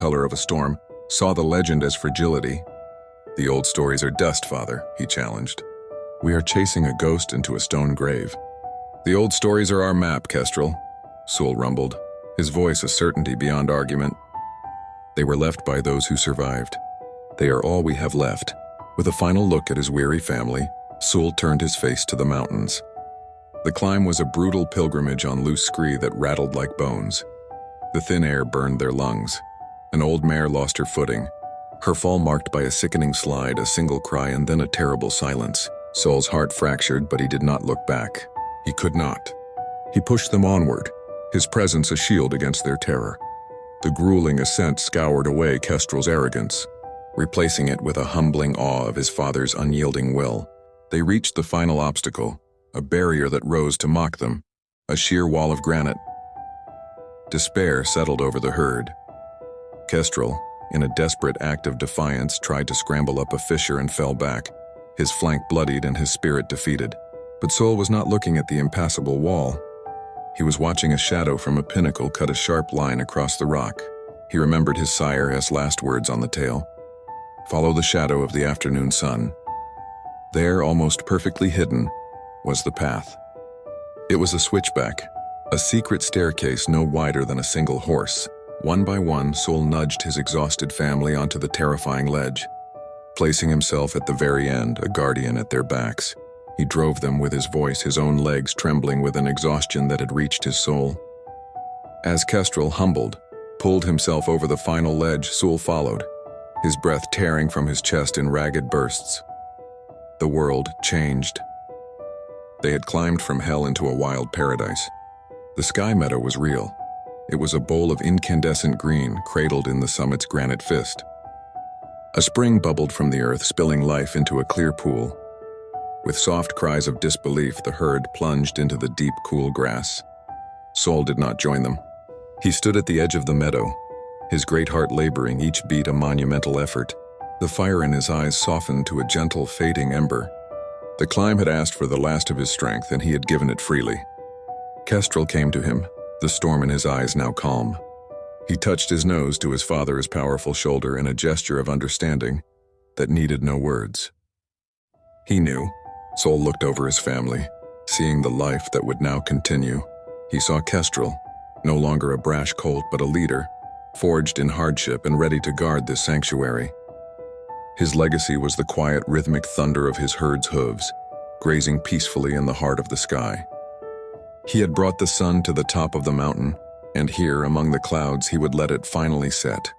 color of a storm, saw the legend as fragility. "The old stories are dust, Father," he challenged. "We are chasing a ghost into a stone grave." "The old stories are our map, Kestrel," Sewell rumbled, his voice a certainty beyond argument. "They were left by those who survived. They are all we have left." With a final look at his weary family, Sewell turned his face to the mountains. The climb was a brutal pilgrimage on loose scree that rattled like bones. The thin air burned their lungs. An old mare lost her footing, her fall marked by a sickening slide, a single cry, and then a terrible silence. Sewell's heart fractured, but he did not look back. He could not. He pushed them onward, his presence a shield against their terror. The grueling ascent scoured away Kestrel's arrogance, replacing it with a humbling awe of his father's unyielding will. They reached the final obstacle, a barrier that rose to mock them, a sheer wall of granite. Despair settled over the herd. Kestrel, in a desperate act of defiance, tried to scramble up a fissure and fell back, his flank bloodied and his spirit defeated. But Sewell was not looking at the impassable wall. He was watching a shadow from a pinnacle cut a sharp line across the rock. He remembered his sire's last words on the tale. "Follow the shadow of the afternoon sun." There, almost perfectly hidden, was the path. It was a switchback, a secret staircase no wider than a single horse. One by one, Sewell nudged his exhausted family onto the terrifying ledge. Placing himself at the very end, a guardian at their backs, he drove them with his voice, his own legs trembling with an exhaustion that had reached his soul. As Kestrel, humbled, pulled himself over the final ledge, Sewell followed, his breath tearing from his chest in ragged bursts. The world changed. They had climbed from hell into a wild paradise. The sky meadow was real. It was a bowl of incandescent green, cradled in the summit's granite fist. A spring bubbled from the earth, spilling life into a clear pool. With soft cries of disbelief, the herd plunged into the deep, cool grass. Sewell did not join them. He stood at the edge of the meadow, his great heart laboring, each beat a monumental effort. The fire in his eyes softened to a gentle, fading ember. The climb had asked for the last of his strength, and he had given it freely. Kestrel came to him, the storm in his eyes now calm. He touched his nose to his father's powerful shoulder in a gesture of understanding that needed no words. He knew. Sewell looked over his family, seeing the life that would now continue. He saw Kestrel, no longer a brash colt but a leader, forged in hardship and ready to guard this sanctuary. His legacy was the quiet, rhythmic thunder of his herd's hooves, grazing peacefully in the heart of the sky. He had brought the sun to the top of the mountain, and here, among the clouds, he would let it finally set.